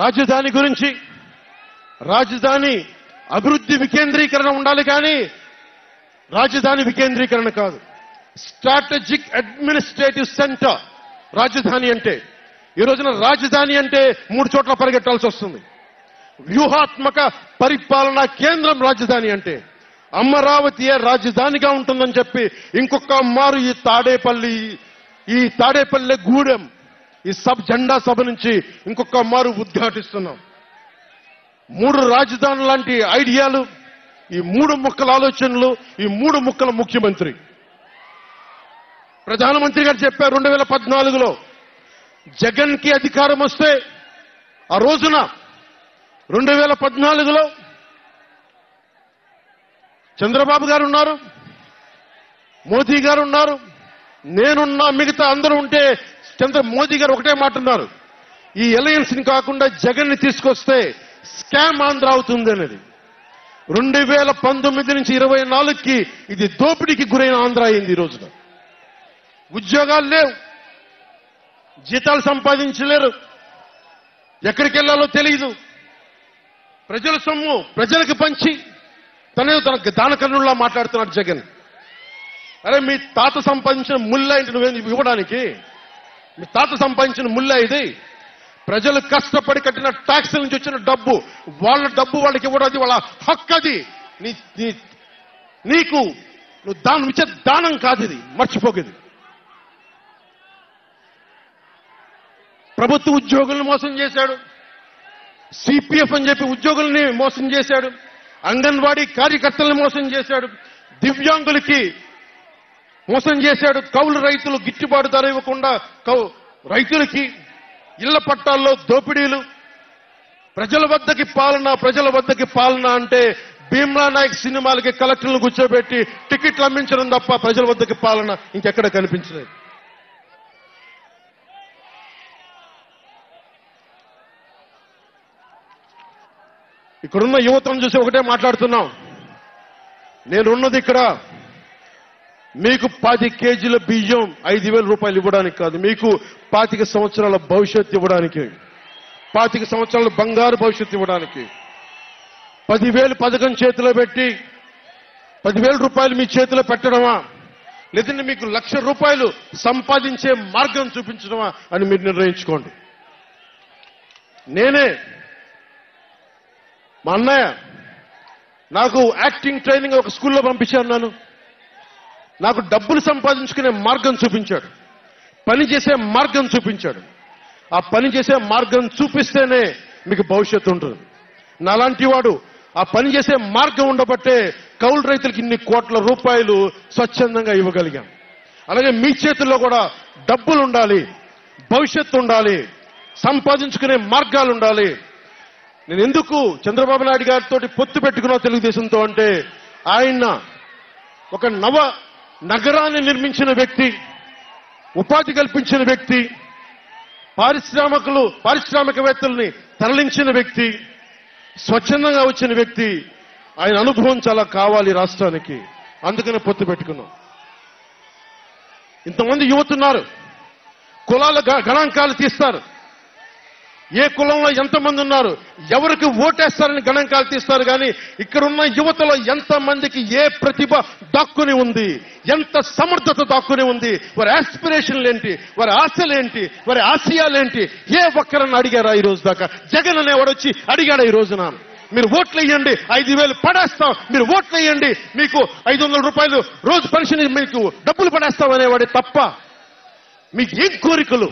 రాజధాని గురించి, రాజధాని అభివృద్ధి వికేంద్రీకరణ ఉండాలి కానీ రాజధాని వికేంద్రీకరణ కాదు. స్ట్రాటజిక్ అడ్మినిస్ట్రేటివ్ సెంటర్ రాజధాని అంటే. ఈ రోజున రాజధాని అంటే 3 చోట్ల పరిగెట్టాల్సి వస్తుంది. వ్యూహాత్మక పరిపాలనా కేంద్రం రాజధాని అంటే. అమరావతియే రాజధానిగా ఉంటుందని చెప్పి ఇంకొక మారు ఈ తాడేపల్లి గూడెం ఈ జెండా సభ నుంచి ఇంకొక మారు ఉద్ఘాటిస్తున్నాం. 3 రాజధానులు లాంటి ఐడియాలు, ఈ 3 ముక్కల ఆలోచనలు, ఈ 3 ముక్కల ముఖ్యమంత్రి. ప్రధానమంత్రి గారు చెప్పారు 2014లో జగన్ కి అధికారం వస్తే, ఆ రోజున 2014లో చంద్రబాబు గారు ఉన్నారు, మోదీ గారు ఉన్నారు, నేనున్నా, మిగతా అందరూ ఉంటే మోదీ గారు ఒకటే మాట ఉన్నారు, ఈ అలయన్స్ ని కాకుండా జగన్ ని తీసుకొస్తే స్కామ్ ఆంధ్ర అవుతుంది అనేది. 2019 నుంచి 24కి ఇది దోపిడీకి గురైన ఆంధ్ర అయింది. ఈ రోజున ఉద్యోగాలు లేవు, జీతాలు సంపాదించలేరు, ఎక్కడికి వెళ్లాలో తెలియదు. ప్రజల సొమ్ము ప్రజలకు పంచి తనకు దానకర్ణుల్లా మాట్లాడుతున్నాడు జగన్. అరే, మీ తాత సంపాదించిన ముల్లా ఇంటి నువ్వేం ఇవ్వడానికి? మీ తాత సంపాదించిన ముల్లా ఇది. ప్రజలు కష్టపడి కట్టిన ట్యాక్స్ నుంచి వచ్చిన డబ్బు, వాళ్ళ డబ్బు వాళ్ళకి ఇవ్వడం వాళ్ళ హక్కు. అది నీకు నువ్వు దానం ఇచ్చే దానం కాదు, ఇది మర్చిపోకేది. ప్రభుత్వ ఉద్యోగులను మోసం చేశాడు, సిపిఎఫ్ అని చెప్పి ఉద్యోగుల్ని మోసం చేశాడు, అంగన్వాడీ కార్యకర్తలను మోసం చేశాడు, దివ్యాంగులకి మోసం చేశాడు, కౌలు రైతులు గిట్టుబాటు ధర ఇవ్వకుండా రైతులకి ఇళ్ల పట్టాల్లో దోపిడీలు. ప్రజల వద్దకి పాలన అంటే భీమ్లా నాయక్ సినిమాలకి కలెక్టర్లు కూర్చోబెట్టి టికెట్లు అమ్మించడం తప్ప ప్రజల వద్దకి పాలన ఇంకెక్కడ కనిపించలేదు. ఇక్కడున్న యువతను చూసి ఒకటే మాట్లాడుతున్నాం. నేనున్నది ఇక్కడ మీకు 10 కేజీల బియ్యం 5,000 రూపాయలు ఇవ్వడానికి కాదు, మీకు 25 సంవత్సరాల భవిష్యత్తు ఇవ్వడానికి, 25 సంవత్సరాల బంగారు భవిష్యత్తు ఇవ్వడానికి. 10,000 పథకం చేతిలో పెట్టి 10,000 రూపాయలు మీ చేతిలో పెట్టడమా, లేదంటే మీకు 1,00,000 రూపాయలు సంపాదించే మార్గం చూపించడమా అని మీరు నిర్ణయించుకోండి. నేనే, మా అన్నయ్య నాకు యాక్టింగ్ ట్రైనింగ్ ఒక స్కూల్లో పంపించాను. నాకు డబ్బులు సంపాదించుకునే మార్గం చూపించాడు, పని చేసే మార్గం చూపించాడు. ఆ పని చేసే మార్గం చూపిస్తేనే మీకు భవిష్యత్తు ఉంటుంది. నాలాంటి వాడు ఆ పని చేసే మార్గం ఉండబట్టే కౌలు రైతులకి ఇన్ని కోట్ల రూపాయలు స్వచ్ఛందంగా ఇవ్వగలిగాం. అలాగే మీ చేతుల్లో కూడా డబ్బులు ఉండాలి, భవిష్యత్తు ఉండాలి, సంపాదించుకునే మార్గాలు ఉండాలి. నేను ఎందుకు చంద్రబాబు నాయుడు గారితో పొత్తు పెట్టుకున్నా తెలుగుదేశంతో అంటే, ఆయన ఒక నగరాన్ని నిర్మించిన వ్యక్తి, ఉపాధి కల్పించిన వ్యక్తి, పారిశ్రామికవేత్తల్ని తరలించిన వ్యక్తి, స్వచ్ఛందంగా వచ్చిన వ్యక్తి. ఆయన అనుభవం చాలా కావాలి రాష్ట్రానికి, అందుకనే పొత్తు పెట్టుకున్నాం. ఇంతమంది యువతున్నారు, కులాల గణాంకాలు తీస్తారు, ఏ కులంలో ఎంతమంది ఉన్నారు, ఎవరికి ఓటేస్తారని గణాంకాలు తీస్తారు. కానీ ఇక్కడున్న యువతలో ఎంతమందికి ఏ ప్రతిభ దాక్కుని ఉంది, ఎంత సమర్థత దాక్కుని ఉంది, వారి ఆస్పిరేషన్లు ఏంటి, వారి ఆశలేంటి, వారి ఆశయాలేంటి, ఏ ఒక్కరన్నా అడిగారా ఈ రోజు దాకా? జగన్ అనేవాడు వచ్చి అడిగాడా ఈ రోజున? మీరు ఓట్లు వేయండి, 5,000 పడేస్తాం, మీరు ఓట్లు వేయండి, మీకు 500 రూపాయలు రోజు పెన్షన్, మీకు డబ్బులు పడేస్తాం అనేవాడే తప్ప మీకు ఏం కోరికలు?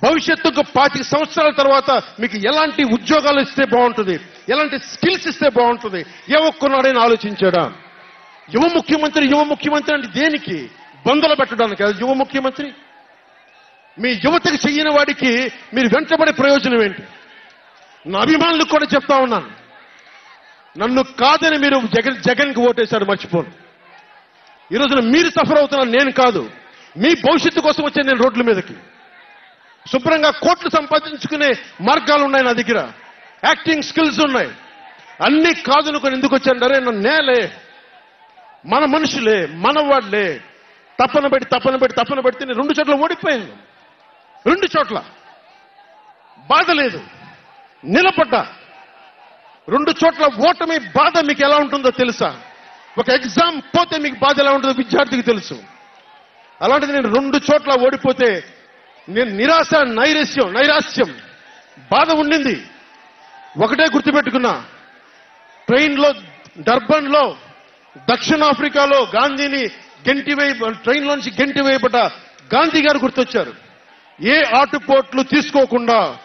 భవిష్యత్తుకు 25 సంవత్సరాల తర్వాత మీకు ఎలాంటి ఉద్యోగాలు ఇస్తే బాగుంటుంది, ఎలాంటి స్కిల్స్ ఇస్తే బాగుంటుంది, ఏ ఒక్కనాడైనా ఆలోచించాడా? యువ ముఖ్యమంత్రి అంటే దేనికి? బంధులు పెట్టడానికి యువ ముఖ్యమంత్రి? మీ యువతకి చెయ్యని వాడికి మీరు వెంటబడే ప్రయోజనం ఏంటి? నా అభిమానులకు కూడా చెప్తా ఉన్నాను, నన్ను కాదని మీరు జగన్కి ఓటేశారు, మర్చిపోను. ఈ రోజున మీరు సఫర్ అవుతున్నారు, నేను కాదు. మీ భవిష్యత్తు కోసం వచ్చాను నేను రోడ్ల మీదకి. శుభ్రంగా కోట్లు సంపాదించుకునే మార్గాలు ఉన్నాయి నా దగ్గర, యాక్టింగ్ స్కిల్స్ ఉన్నాయి. అన్ని కాదనుకొని ఎందుకు వచ్చాను? అరే నేలే, మన మనుషులే, మనవాళ్లే, తప్పన పెడితే 2 చోట్ల ఓడిపోయాను. 2 చోట్ల బాధ లేదు, నిలబడ్డా. 2 చోట్ల ఓటమి బాధ మీకు ఎలా ఉంటుందో తెలుసా? ఒక ఎగ్జామ్ పోతే మీకు బాధ ఎలా ఉంటుందో విద్యార్థికి తెలుసు. అలాంటిది నేను 2 చోట్ల ఓడిపోతే నేను నిరాశ, నైరాశ్యం, బాధ ఉండింది. ఒకటే గుర్తుపెట్టుకున్నా, డర్బన్లో దక్షిణాఫ్రికాలో గాంధీని ట్రైన్లోంచి గెంటి వేయబడ్డ గాంధీ గారు గుర్తొచ్చారు. ఏ ఆటుపోట్లు తీసుకోకుండా